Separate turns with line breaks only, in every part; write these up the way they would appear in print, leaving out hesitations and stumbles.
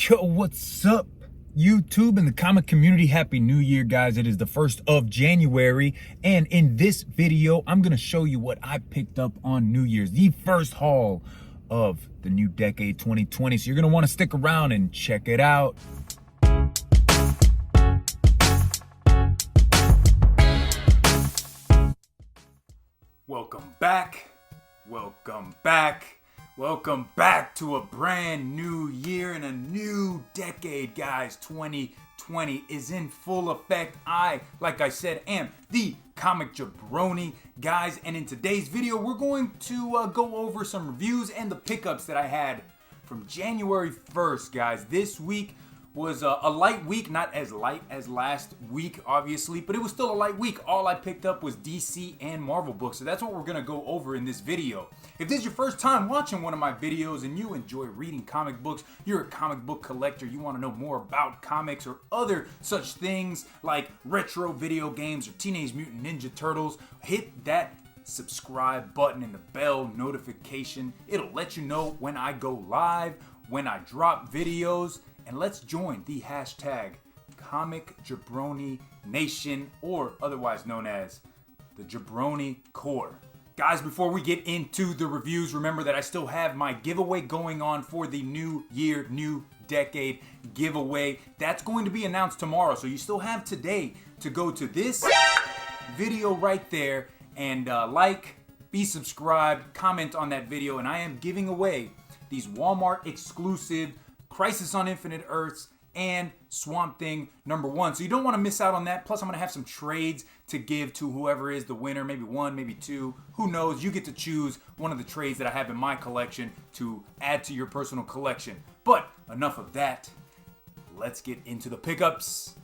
Yo, what's up, YouTube and the comic community? Happy New Year, guys. It is the 1st of January, and in this video, I'm going to show you what I picked up on New Year's, the first haul of the new decade 2020. So you're going to want to stick around and check it out. Welcome back. Welcome back. Welcome back to a brand new year and a new decade, guys. 2020 is in full effect. Like I said, am the comic jabroni, guys. And in today's video, we're going to go over some reviews and the pickups that I had from January 1st, guys. This week was a light week, not as light as last week, obviously, but it was still a light week. All I picked up was DC and Marvel books, so that's what we're going to go over in this video. If this is your first time watching one of my videos and you enjoy reading comic books, you're a comic book collector, you want to know more about comics or other such things like retro video games or Teenage Mutant Ninja Turtles, hit that subscribe button and the bell notification. It'll let you know when I go live, when I drop videos, and let's join the hashtag Comic Jabroni Nation, or otherwise known as the Jabroni Corps. Guys, before we get into the reviews, remember that I still have my giveaway going on for the New Year, New Decade giveaway. That's going to be announced tomorrow, so you still have today to go to this video right there and be subscribed, comment on that video, and I am giving away these Walmart exclusive Crisis on Infinite Earths and Swamp Thing #1. So you don't want to miss out on that. Plus, I'm going to have some trades to give to whoever is the winner. Maybe one, maybe two. Who knows? You get to choose one of the trades that I have in my collection to add to your personal collection. But enough of that. Let's get into the pickups.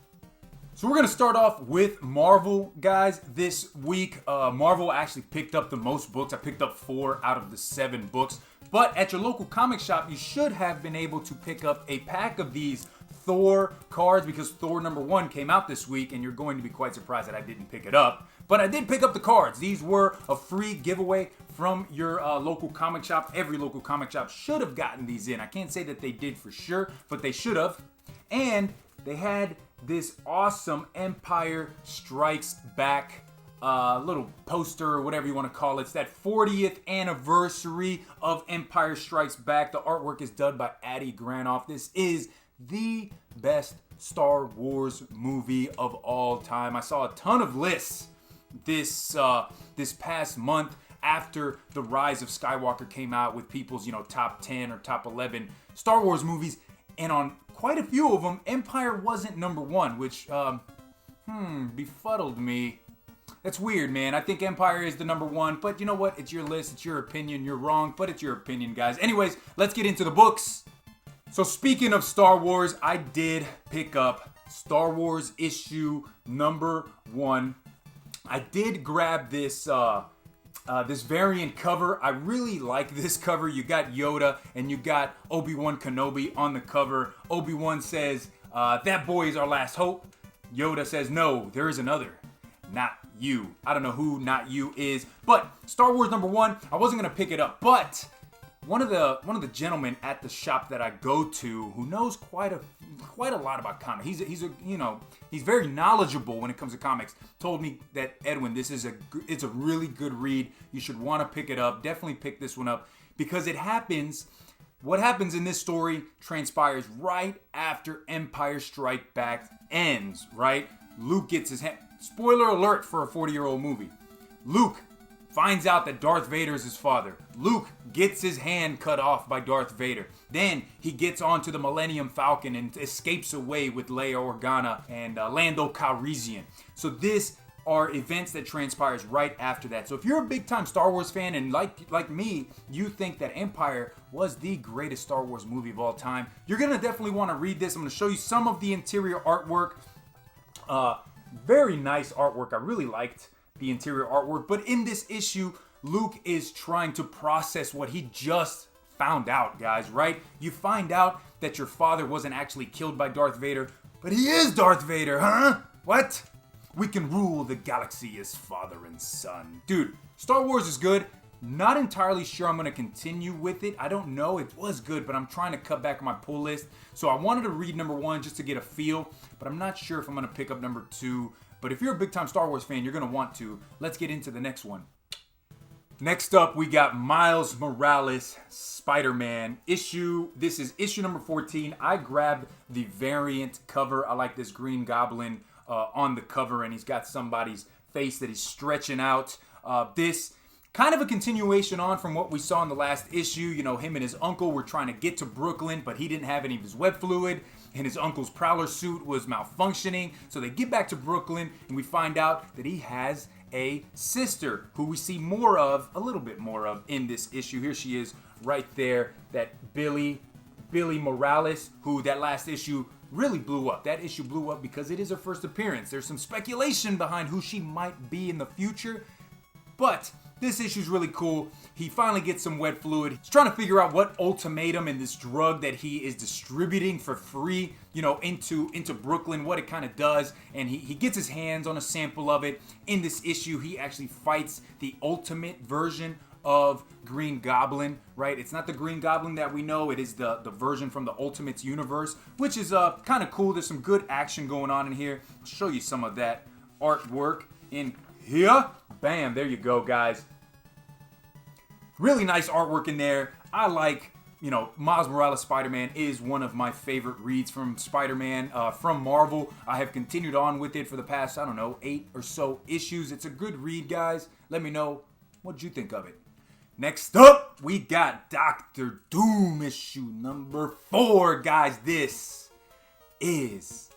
So we're going to start off with Marvel, guys. This week, Marvel actually picked up the most books. I picked up 4 out of the 7 books. But at your local comic shop, you should have been able to pick up a pack of these Thor cards because Thor #1 came out this week, and you're going to be quite surprised that I didn't pick it up. But I did pick up the cards. These were a free giveaway from your local comic shop. Every local comic shop should have gotten these in. I can't say that they did for sure, but they should have. And they had this awesome Empire Strikes Back little poster or whatever you want to call it. It's that 40th anniversary of Empire Strikes Back. The artwork is done by Adi Granoff. This is the best Star Wars movie of all time. I saw a ton of lists this past month after The Rise of Skywalker came out with people's, top 10 or top 11 Star Wars movies, and on quite a few of them, Empire wasn't #1, which befuddled me. That's weird, man. I think Empire is the #1, but you know what? It's your list, it's your opinion. You're wrong, but it's your opinion, guys. Anyways, let's get into the books. So speaking of Star Wars, I did pick up Star Wars issue #1. I did grab this this variant cover. I really like this cover. You got Yoda and you got Obi-Wan Kenobi on the cover. Obi-Wan says, that boy is our last hope. Yoda says, no, there is another. Not you. I don't know who not you is, but Star Wars #1, I wasn't going to pick it up, but one of the gentlemen at the shop that I go to who knows quite a lot about comics. He's very knowledgeable when it comes to comics. Told me that, Edwin, it's a really good read. You should want to pick it up. Definitely pick this one up because what happens in this story transpires right after Empire Strikes Back ends, right? Luke gets his hand. Spoiler alert for a 40-year-old movie. Luke finds out that Darth Vader is his father. Luke gets his hand cut off by Darth Vader. Then he gets onto the Millennium Falcon and escapes away with Leia Organa and Lando Calrissian. So these are events that transpires right after that. So if you're a big-time Star Wars fan and like me, you think that Empire was the greatest Star Wars movie of all time, you're going to definitely want to read this. I'm going to show you some of the interior artwork. Very nice artwork. I really liked the interior artwork. But in this issue, Luke is trying to process what he just found out, guys, right? You find out that your father wasn't actually killed by Darth Vader, but he is Darth Vader, huh? What? We can rule the galaxy as father and son. Dude, Star Wars is good. Not entirely sure I'm going to continue with it. I don't know. It was good, but I'm trying to cut back on my pull list. So I wanted to read number 1 just to get a feel, but I'm not sure if I'm going to pick up number 2. But if you're a big-time Star Wars fan, you're going to want to. Let's get into the next one. Next up, we got Miles Morales Spider-Man issue. This is issue number 14. I grabbed the variant cover. I like this Green Goblin on the cover, and he's got somebody's face that he's stretching out. This kind of a continuation on from what we saw in the last issue. You know, him and his uncle were trying to get to Brooklyn, but he didn't have any of his web fluid, and his uncle's Prowler suit was malfunctioning. So they get back to Brooklyn, and we find out that he has a sister who we see more of, a little bit more of in this issue. Here she is right there, that Billy Morales, who that last issue really blew up. That issue blew up because it is her first appearance. There's some speculation behind who she might be in the future, but this issue's really cool. He finally gets some wet fluid. He's trying to figure out what ultimatum and this drug that he is distributing for free, you know, into Brooklyn, what it kind of does. And he gets his hands on a sample of it. In this issue, he actually fights the ultimate version of Green Goblin, right? It's not the Green Goblin that we know. It is the version from the Ultimates universe, which is kind of cool. There's some good action going on in here. I'll show you some of that artwork in here. Bam, there you go, guys. Really nice artwork in there. I like, you know, Miles Morales Spider-Man is one of my favorite reads from Spider-Man from Marvel. I have continued on with it for the past, 8 or so issues. It's a good read, guys. Let me know what you think of it. Next up, we got Doctor Doom issue number 4, guys. This is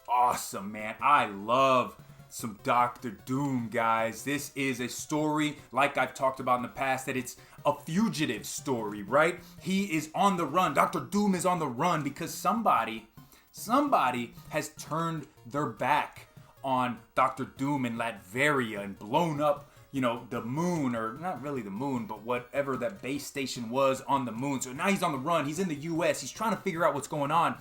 awesome, man. I love some Doctor Doom, guys. This is a story, like I've talked about in the past, that it's a fugitive story, right? He is on the run. Doctor Doom is on the run because somebody has turned their back on Doctor Doom in Latveria and blown up, you know, the moon, or not really the moon, but whatever that base station was on the moon. So now he's on the run. He's in the U.S. He's trying to figure out what's going on.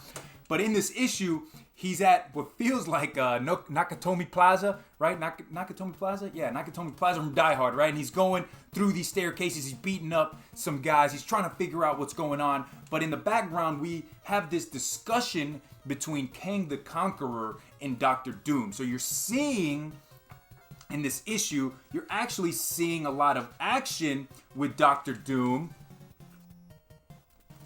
But in this issue, he's at what feels like Nakatomi Plaza, right? Nakatomi Plaza? Yeah, Nakatomi Plaza from Die Hard, right? And he's going through these staircases. He's beating up some guys. He's trying to figure out what's going on. But in the background, we have this discussion between Kang the Conqueror and Doctor Doom. So you're seeing, in this issue, you're actually seeing a lot of action with Doctor Doom.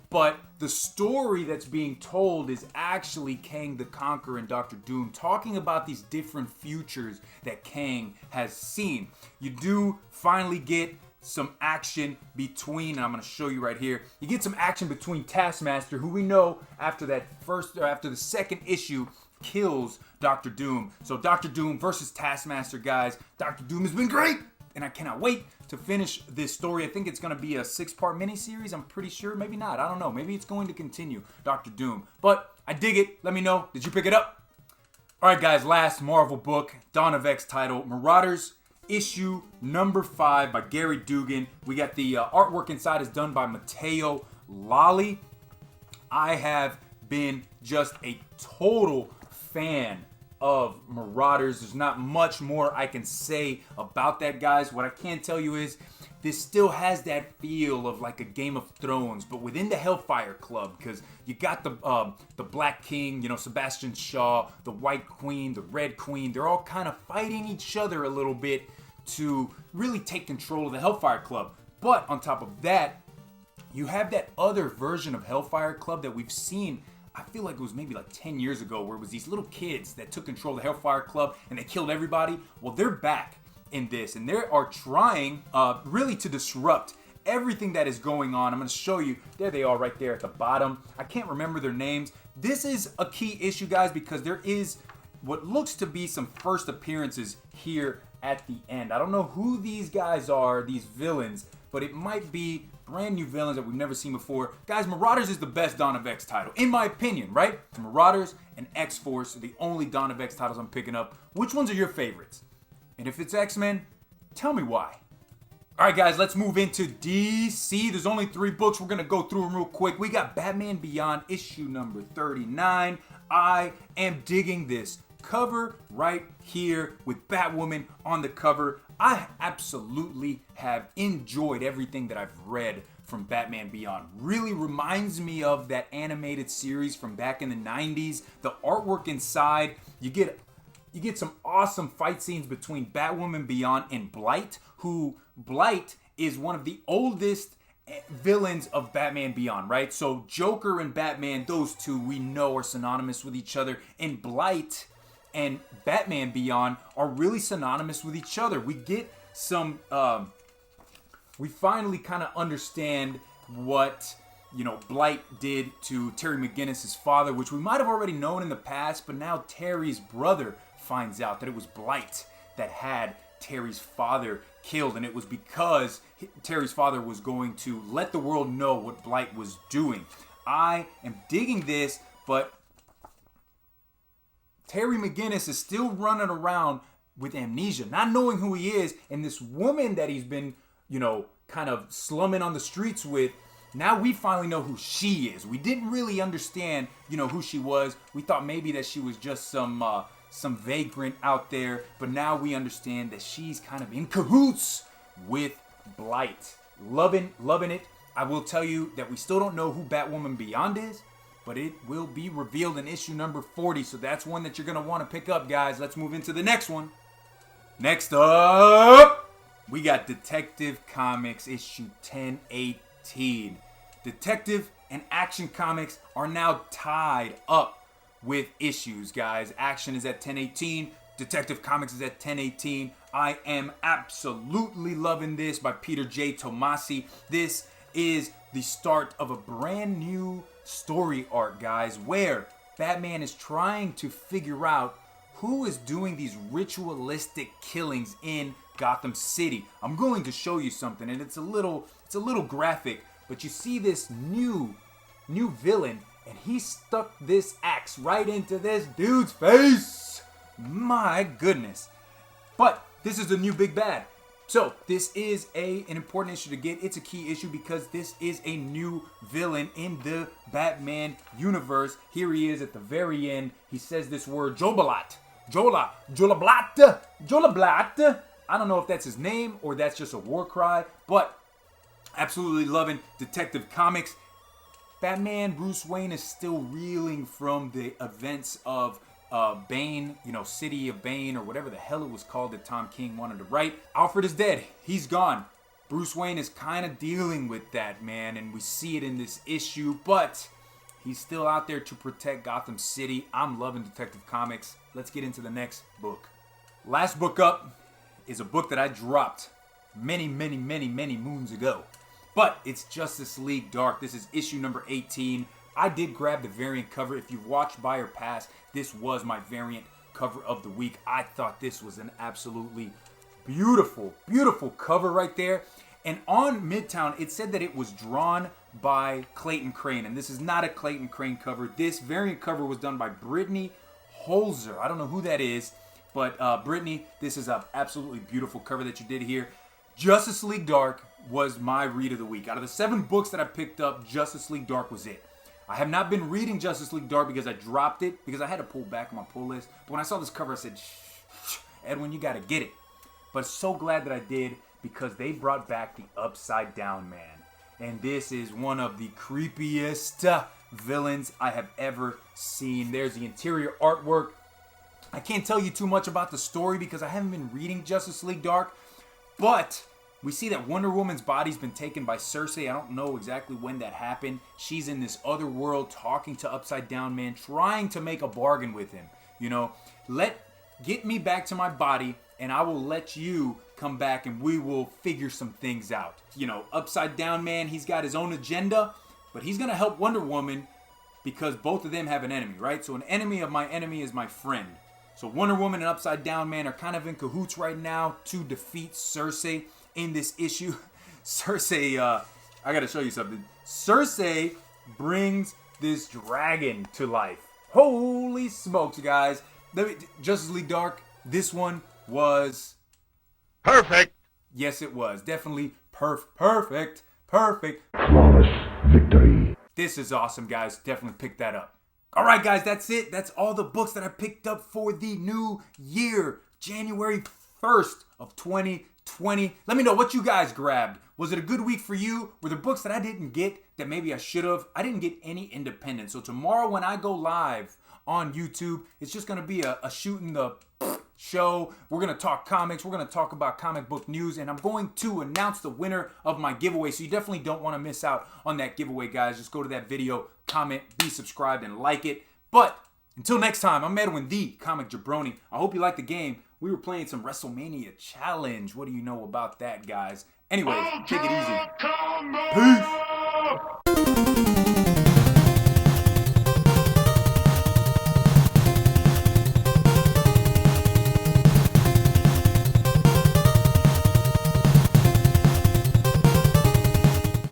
But the story that's being told is actually Kang the Conqueror and Doctor Doom talking about these different futures that Kang has seen. You do finally get some action between, and I'm going to show you right here, you get some action between Taskmaster, who we know after the second issue kills Doctor Doom. So Doctor Doom versus Taskmaster, guys. Doctor Doom has been great, and I cannot wait to finish this story. I think it's going to be a 6-part miniseries. I'm pretty sure. Maybe not. I don't know. Maybe it's going to continue, Doctor Doom. But I dig it. Let me know. Did you pick it up? All right, guys. Last Marvel book, Dawn of X title, Marauders, issue number 5 by Gary Dugan. We got the artwork inside is done by Matteo Lolli. I have been just a total fan of Marauders. There's not much more I can say about that, guys. What I can tell you is this still has that feel of like a Game of Thrones, but within the Hellfire Club, because you got the Black King, you know, Sebastian Shaw, the White Queen, the Red Queen. They're all kind of fighting each other a little bit to really take control of the Hellfire Club. But on top of that, you have that other version of Hellfire Club that we've seen, I feel like it was maybe like 10 years ago, where it was these little kids that took control of the Hellfire Club and they killed everybody. Well, they're back in this, and they are trying really to disrupt everything that is going on. I'm going to show you. There they are right there at the bottom. I can't remember their names. This is a key issue, guys, because there is what looks to be some first appearances here at the end. I don't know who these guys are, these villains, but it might be brand new villains that we've never seen before. Guys, Marauders is the best Dawn of X title, in my opinion, right? Marauders and X-Force are the only Dawn of X titles I'm picking up. Which ones are your favorites? And if it's X-Men, tell me why. All right, guys, let's move into DC. There's only 3 books. We're going to go through them real quick. We got Batman Beyond issue number 39. I am digging this cover right here with Batwoman on the cover. I absolutely have enjoyed everything that I've read from Batman Beyond. Really reminds me of that animated series from back in the 90s. The artwork inside, you get some awesome fight scenes between Batwoman Beyond and Blight, who Blight is one of the oldest villains of Batman Beyond, right? So Joker and Batman, those two we know are synonymous with each other, and Blight and Batman Beyond are really synonymous with each other. We get some, we finally kind of understand what, Blight did to Terry McGinnis' father, which we might have already known in the past, but now Terry's brother finds out that it was Blight that had Terry's father killed, and it was because Terry's father was going to let the world know what Blight was doing. I am digging this, but Terry McGinnis is still running around with amnesia, not knowing who he is, and this woman that he's been, kind of slumming on the streets with, now we finally know who she is. We didn't really understand, who she was. We thought maybe that she was just some vagrant out there, but now we understand that she's kind of in cahoots with Blight. Loving it. I will tell you that we still don't know who Batwoman Beyond is, but it will be revealed in issue number 40, so that's one that you're going to want to pick up, guys. Let's move into the next one. Next up, we got Detective Comics issue 1018. Detective and Action Comics are now tied up with issues, guys. Action is at 1018. Detective Comics is at 1018. I am absolutely loving this by Peter J. Tomasi. This is the start of a brand new story arc, guys, where Batman is trying to figure out who is doing these ritualistic killings in Gotham City. I'm going to show you something, and it's a little graphic, but you see this new villain, and he stuck this axe right into this dude's face. My goodness. But this is the new big bad. So this is an important issue to get. It's a key issue because this is a new villain in the Batman universe. Here he is at the very end. He says this word, Jolablat. I don't know if that's his name or that's just a war cry, but absolutely loving Detective Comics. Batman, Bruce Wayne is still reeling from the events of Bane, City of Bane, or whatever the hell it was called that Tom King wanted to write. Alfred is dead. He's gone. Bruce Wayne is kind of dealing with that, man, and we see it in this issue, but he's still out there to protect Gotham City. I'm loving Detective Comics. Let's get into the next book. Last book up is a book that I dropped many moons ago, but it's Justice League Dark. This is issue number 18. I did grab the variant cover. If you've watched Buy or Pass, this was my variant cover of the week. I thought this was an absolutely beautiful cover right there. And on Midtown, it said that it was drawn by Clayton Crane. And this is not a Clayton Crane cover. This variant cover was done by Brittany Holzer. I don't know who that is, but Brittany, this is an absolutely beautiful cover that you did here. Justice League Dark was my read of the week. Out of the 7 books that I picked up, Justice League Dark was it. I have not been reading Justice League Dark because I dropped it, because I had to pull back on my pull list. But when I saw this cover, I said, Edwin, you got to get it. But so glad that I did, because they brought back the Upside Down Man. And this is one of the creepiest villains I have ever seen. There's the interior artwork. I can't tell you too much about the story because I haven't been reading Justice League Dark. But we see that Wonder Woman's body's been taken by Cersei. I don't know exactly when that happened. She's in this other world talking to Upside Down Man, trying to make a bargain with him. Get me back to my body, and I will let you come back, and we will figure some things out. Upside Down Man, he's got his own agenda, but he's going to help Wonder Woman because both of them have an enemy, right? So an enemy of my enemy is my friend. So Wonder Woman and Upside Down Man are kind of in cahoots right now to defeat Cersei in this issue. Cersei, I gotta show you something. Cersei brings this dragon to life. Holy smokes, guys. Justice League Dark, this one was
perfect.
Yes, it was. Definitely perfect.
Flawless victory.
This is awesome, guys. Definitely pick that up. All right, guys, that's it. That's all the books that I picked up for the new year. January 1st of 2020. Let me know what you guys grabbed. Was it a good week for you? Were there books that I didn't get that maybe I should have? I didn't get any independent. So tomorrow when I go live on YouTube, it's just going to be a shooting the show. We're going to talk comics. We're going to talk about comic book news. And I'm going to announce the winner of my giveaway. So you definitely don't want to miss out on that giveaway, guys. Just go to that video, comment, be subscribed, and like it. But until next time, I'm Edwin, the Comic Jabroni. I hope you liked the game. We were playing some WrestleMania Challenge. What do you know about that, guys? Anyways, take it easy. Peace.